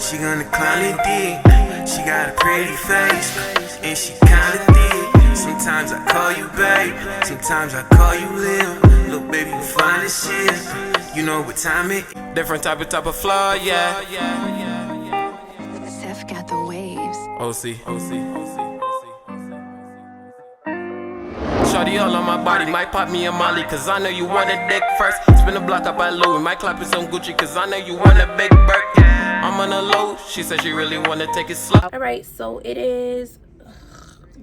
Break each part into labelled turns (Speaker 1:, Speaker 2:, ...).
Speaker 1: She gonna climb it deep. She got a pretty face, and she kinda thick. Sometimes I call you babe, sometimes I call you Lil. Little baby, you fine as shit. You know what time it? Different type of flow, yeah.
Speaker 2: Seth got the waves.
Speaker 1: OC. Shorty all on my body, might pop me a molly, cause I know you want a dick first. Spin the block up at Louis, might clap it some Gucci, cause I know you want a big Burke. I'm on a low, she said she really wanna take it slow.
Speaker 3: Alright, so it is,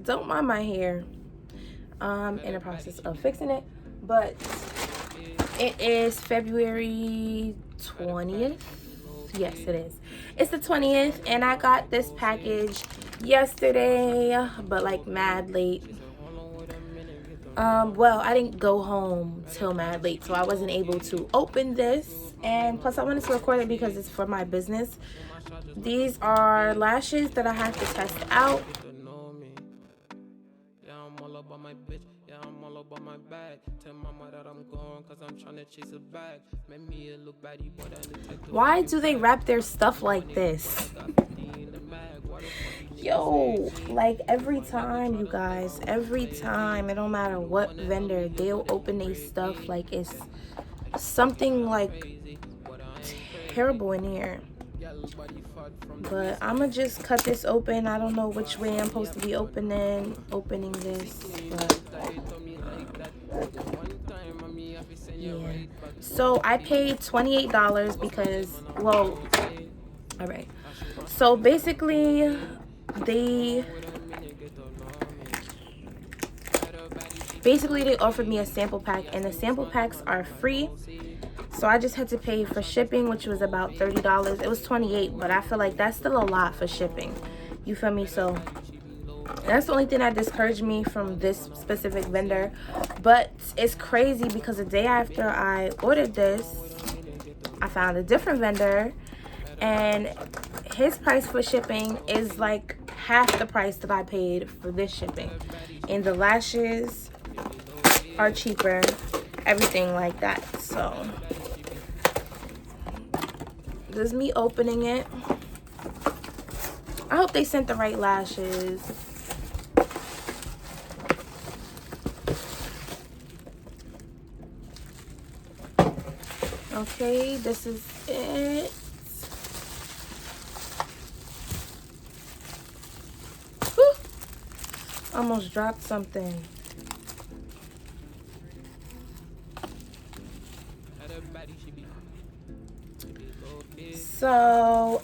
Speaker 3: don't mind my hair. In the process of fixing it, but it is February 20th. Yes, it is. It's the 20th, and I got this package yesterday, but like mad late. Well, I didn't go home till mad late, so I wasn't able to open this, and plus I wanted to record it because it's for my business. These are lashes that I have to test out. Why do they wrap their stuff like this? Yo, like every time, you guys, every time, it don't matter what vendor, they'll open their stuff like it's something like terrible in here. But I'ma just cut this open. I don't know which way I'm supposed to be opening this, but yeah. So I paid $28 because, well, all right. So basically, they offered me a sample pack, and the sample packs are free. So I just had to pay for shipping, which was about $30. It was $28, but I feel like that's still a lot for shipping. You feel me? So that's the only thing that discouraged me from this specific vendor. But it's crazy because the day after I ordered this, I found a different vendor, and his price for shipping is like half the price that I paid for this shipping. And the lashes are cheaper, everything like that. So this is me opening it. I hope they sent the right lashes. Okay, this is it. Whew. Almost dropped something. So,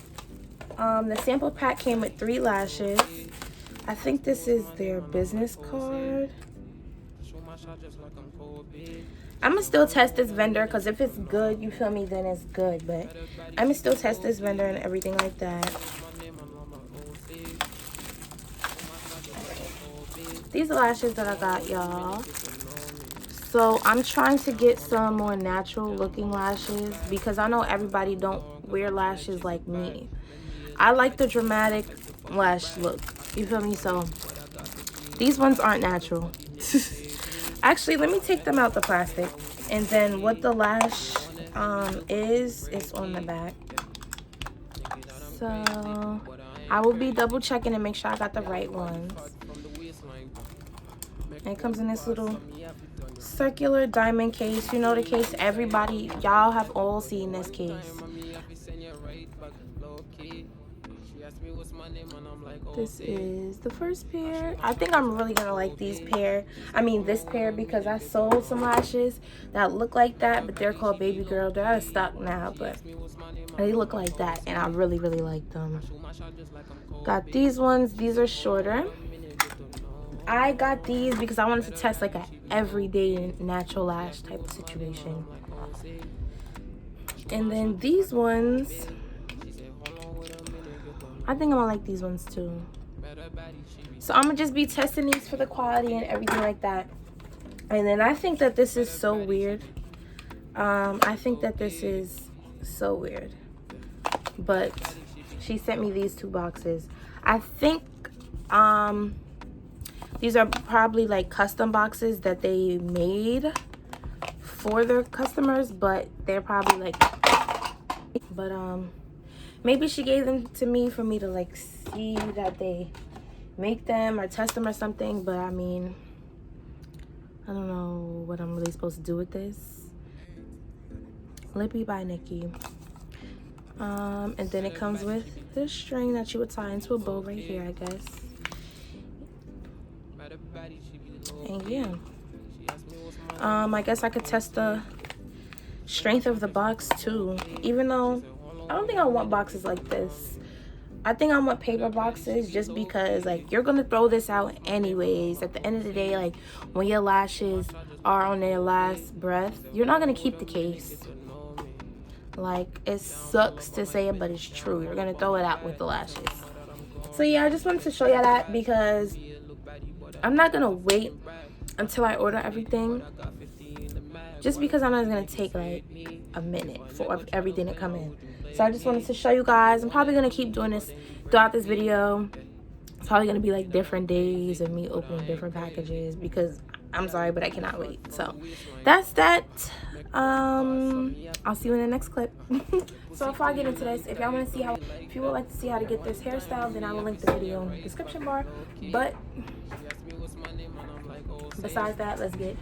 Speaker 3: the sample pack came with 3 lashes. I think this is their business card. I'm gonna still test this vendor because if it's good, you feel me, then it's good. But I'm gonna still test this vendor and everything like that. These are lashes that I got, y'all. So I'm trying to get some more natural looking lashes because I know everybody don't wear lashes like me. I like the dramatic lash look. You feel me? So these ones aren't natural. Actually, let me take them out the plastic, and then what the lash is on the back. So I will be double checking and make sure I got the right ones. And it comes in this little circular diamond case. You know the case, everybody, y'all have all seen this case. This is the first pair. I think I'm really gonna like this pair because I sold some lashes that look like that, but they're called Baby Girl. They're out of stock now, but they look like that, and I really like them. Got these ones. These are shorter. I got these because I wanted to test like a everyday natural lash type of situation. And then these ones, I think I'm gonna like these ones too. So I'm gonna just be testing these for the quality and everything like that. And then I think that this is so weird. I think that this is so weird. But she sent me these 2 boxes. I think these are probably like custom boxes that they made for their customers, but they're probably like, but Maybe she gave them to me for me to like see that they make them or test them or something, but I mean, I don't know what I'm really supposed to do with this. Lippy by Nikki. And then it comes with this string that you would tie into a bow right here, I guess. And yeah. I guess I could test the strength of the box too, even though I don't think I want boxes like this. I think I want paper boxes, just because like you're gonna throw this out anyways. At the end of the day, like when your lashes are on their last breath, you're not gonna keep the case. Like, it sucks to say it, but it's true. You're gonna throw it out with the lashes. So yeah, I just wanted to show y'all that because I'm not gonna wait until I order everything, just because I know it's gonna take like a minute for everything to come in. So I just wanted to show you guys. I'm probably gonna keep doing this throughout this video. It's probably gonna be like different days of me opening different packages, because I'm sorry, but I cannot wait. So that's that. I'll see you in the next clip. So before I get into this, if y'all want to see if you would like to see how to get this hairstyle, then I will link the video in the description bar. But besides that, let's get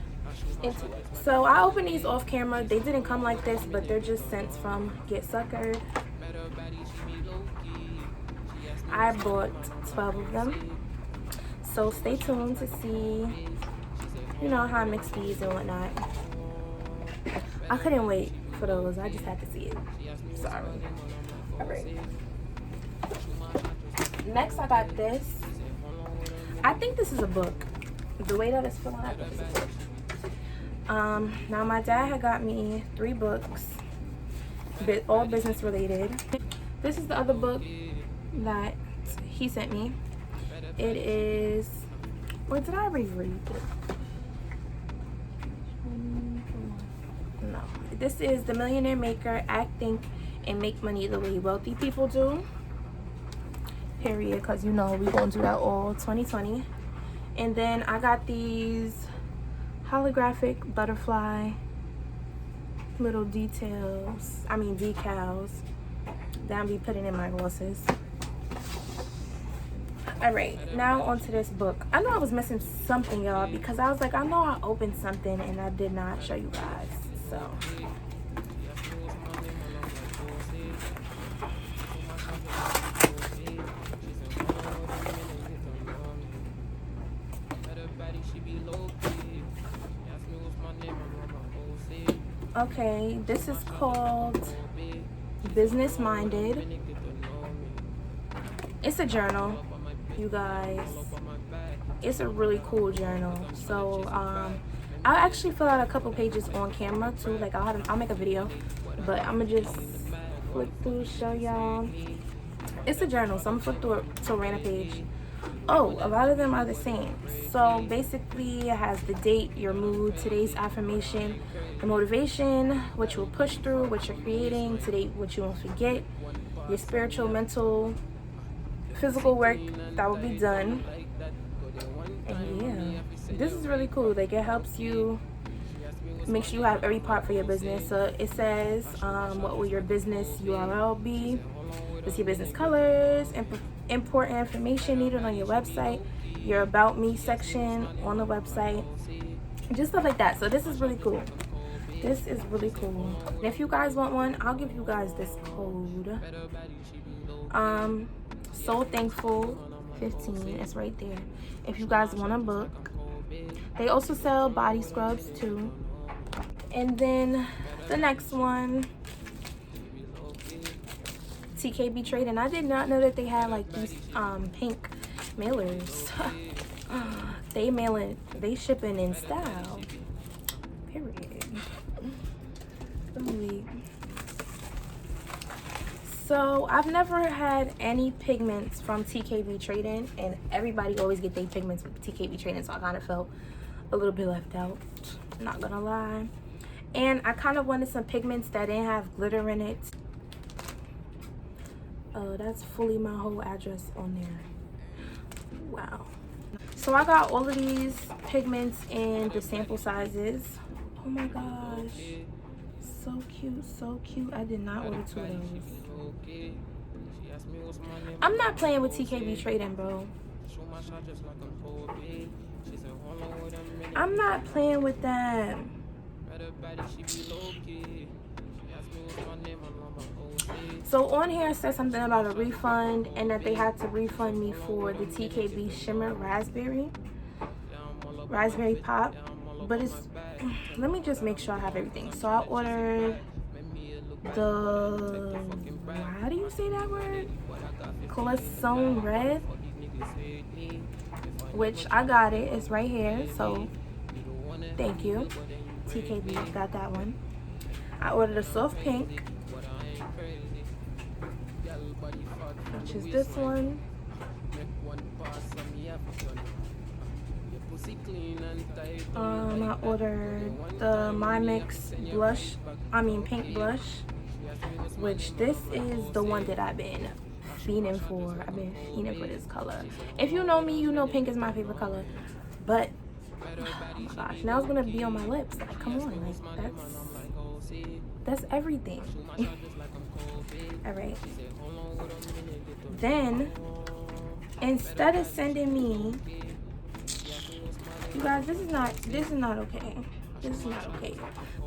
Speaker 3: into it. So I opened these off camera. They didn't come like this, but they're just scents from Get Suckered. I bought 12 of them. So stay tuned to see, you know, how I mix these and whatnot. I couldn't wait for those. I just had to see it. Sorry. Alright. Next, I got this. I think this is a book. The way that it's filling out, this is a book. Now my dad had got me 3 books, all business related. This is the other book that he sent me. It is, or did I already read it? No. This is The Millionaire Maker, Act, Think, and Make Money the Way Wealthy People Do. Period, because you know we're going to do that all 2020. And then I got these holographic butterfly little decals that I'll be putting in my glosses. Alright, now onto this book. I know I was missing something, y'all, because I was like, I know I opened something and I did not show you guys. So okay, this is called Business Minded. It's a journal, you guys. It's a really cool journal. So I'll actually fill out a couple pages on camera too. Like I'll make a video, but I'm gonna just flip through, show y'all. It's a journal, so I'm gonna flip through it to a random page. Oh, a lot of them are the same. So basically it has the date, your mood, today's affirmation, the motivation, what you will push through, what you're creating, today what you won't forget, your spiritual, mental, physical work that will be done. And yeah, this is really cool. Like, it helps you make sure you have every part for your business. So it says what will your business URL be, what's your business colors, important information needed on your website, your about me section on the website, just stuff like that. So this is really cool. This is really cool. And if you guys want one, I'll give you guys this code. So Thankful 15, it's right there. If you guys want a book. They also sell body scrubs too. And then the next one, TKB Trading. I did not know that they had like these pink mailers. They shipping in style. Period. Ooh. So I've never had any pigments from TKB Trading, and everybody always get their pigments with TKB Trading, so I kind of felt a little bit left out, not gonna lie. And I kind of wanted some pigments that didn't have glitter in it. Oh, that's fully my whole address on there. Wow. So I got all of these pigments in the sample sizes. Oh my gosh, so cute, so cute. I did not order 2 of those. I'm not playing with TKB trading, bro. I'm not playing with them. So on here it says something about a refund and that they had to refund me for the TKB Shimmer Raspberry Pop. But it's, let me just make sure I have everything. So I ordered the, how do you say that word? Clisson Red, which I got it. It's right here. So thank you, TKB. Got that one. I ordered a soft pink, which is this one. I ordered the My Mix blush, pink blush, which this is the one that I've been fiending for. I've been fiending for this color. If you know me, you know pink is my favorite color. But oh my gosh, now it's gonna be on my lips. Like, come on, like that's everything. All right. Then instead of sending me, you guys, this is not okay. This is not okay,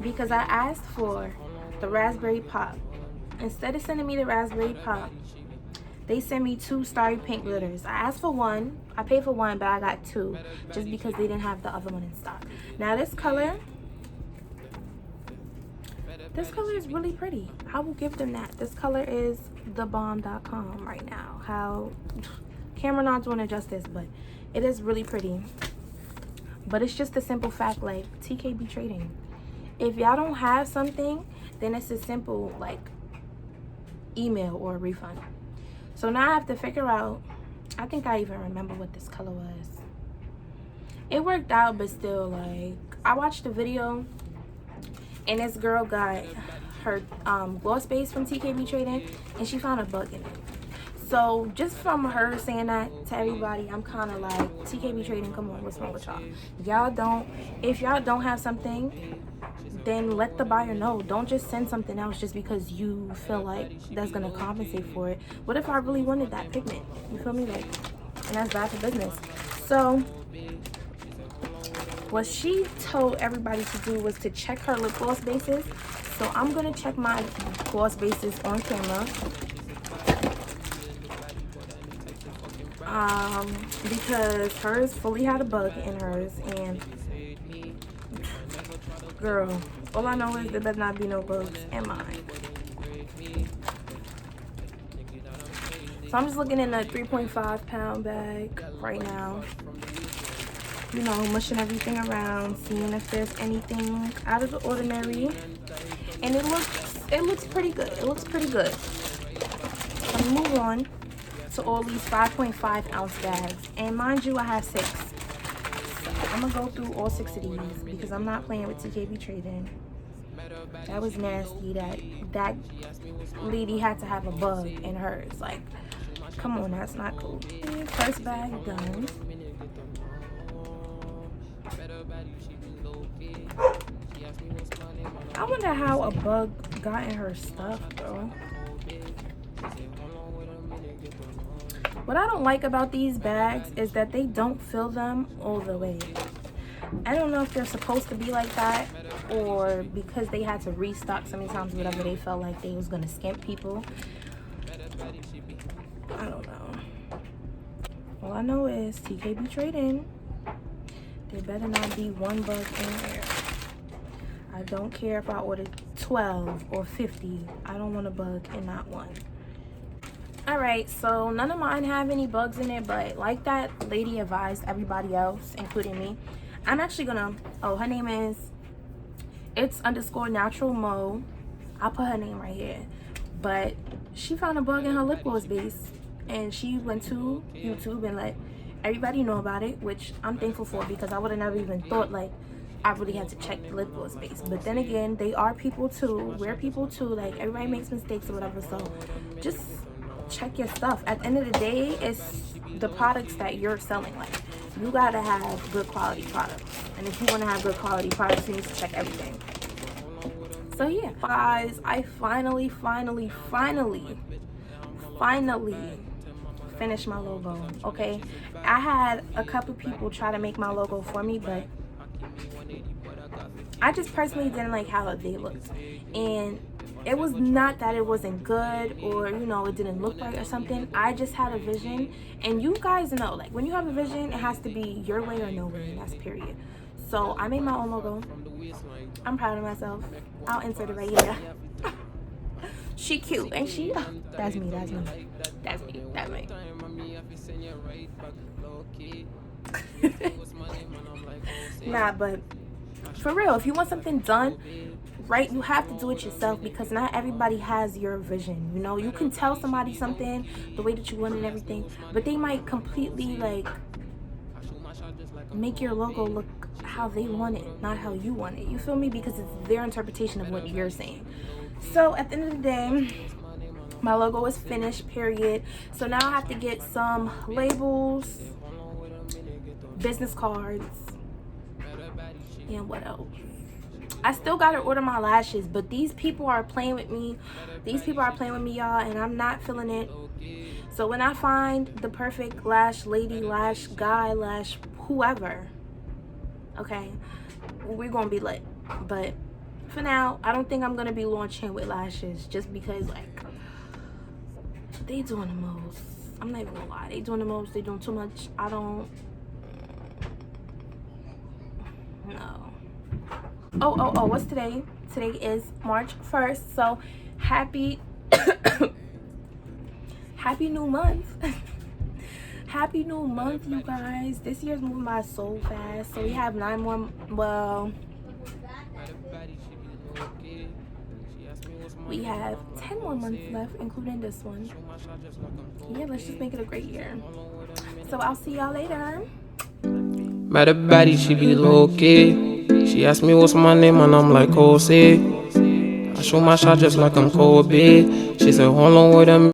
Speaker 3: because I asked for the raspberry pop. Instead of sending me the raspberry pop, they sent me 2 starry pink glitters. I asked for one, I paid for one, but I got 2 just because they didn't have the other one in stock. Now this color is really pretty. I will give them that. This color is thebomb.com right now. How camera not doing it justice, but it is really pretty. But it's just a simple fact, like, TKB trading. If y'all don't have something, then it's a simple, like, email or a refund. So now I have to figure out, I think I even remember what this color was. It worked out, but still, like, I watched the video, and this girl got her gloss base from TKB trading, and she found a bug in it. So just from her saying that to everybody, I'm kind of like, TKB trading, come on, what's wrong with y'all? If y'all don't have something, then let the buyer know. Don't just send something else just because you feel like that's gonna compensate for it. What if I really wanted that pigment? You feel me? Like, and that's bad for business. So what she told everybody to do was to check her lip gloss bases. So I'm gonna check my gloss bases on camera. Because hers fully had a bug in hers, and girl, all I know is there better not be no bugs in mine. So I'm just looking in a 3.5 pound bag right now, you know, mushing everything around, seeing if there's anything out of the ordinary, and it looks pretty good. It looks pretty good. Let me move on to all these 5.5 ounce bags, and mind you, I have 6. So I'm gonna go through all 6 of these because I'm not playing with TKB trading. That was nasty. That lady had to have a bug in hers. Like, come on, that's not cool. First bag done. I wonder how a bug got in her stuff, bro. What I don't like about these bags is that they don't fill them all the way. I don't know if they're supposed to be like that, or because they had to restock so many times, whatever, they felt like they was gonna skimp people. I don't know. All I know is TKB trading. There better not be one bug in there. I don't care if I ordered 12 or 50. I don't want a bug in that one. Alright, so none of mine have any bugs in it, but like that lady advised everybody else, including me, I'm actually gonna, her name is, it's _natural mo. I'll put her name right here. But she found a bug in her lip gloss base, and she went to YouTube and let everybody know about it, which I'm thankful for, because I would have never even thought, like, I really had to check the lip gloss base. But then again, they are people too. We're people too. Like, everybody makes mistakes or whatever, so just check your stuff. At the end of the day, it's the products that you're selling. Like, you gotta have good quality products, and if you want to have good quality products, you need to check everything. So yeah, guys, I finally finally finished my logo, okay? I had a couple people try to make my logo for me, but I just personally didn't like how they looked. And it was not that it wasn't good or, you know, it didn't look right or something. I just had a vision, and you guys know, like, when you have a vision, it has to be your way or no way, and that's period. So I made my own logo. I'm proud of myself. I'll insert it right here. She cute, ain't she? That's me, that's me. That's me, that's me. Nah, but for real, if you want something done right, you have to do it yourself, because not everybody has your vision. You know, you can tell somebody something the way that you want and everything, but they might completely like make your logo look how they want it, not how you want it. You feel me? Because it's their interpretation of what you're saying. So at the end of the day, my logo is finished, period. So now I have to get some labels, business cards, and what else? I still gotta order my lashes, but these people are playing with me. These people are playing with me, y'all, and I'm not feeling it. So when I find the perfect lash lady, lash guy, lash whoever, okay, we're gonna be lit. But for now, I don't think I'm gonna be launching with lashes, just because, like, they doing the most. I'm not even gonna lie, they doing the most. They doing too much. I don't know. Oh, what's today? Today is March 1st, so happy happy new month. Happy new month, you guys. This year's moving by so fast. So we have 9 more, well, we have 10 more months left, including this one. Yeah, let's just make it a great year. So I'll see y'all later.
Speaker 2: By the baddie, she be low-key. She asked me what's my name and I'm like, Jose. I shoot my shot just like I'm Kobe. She said, hold on with him.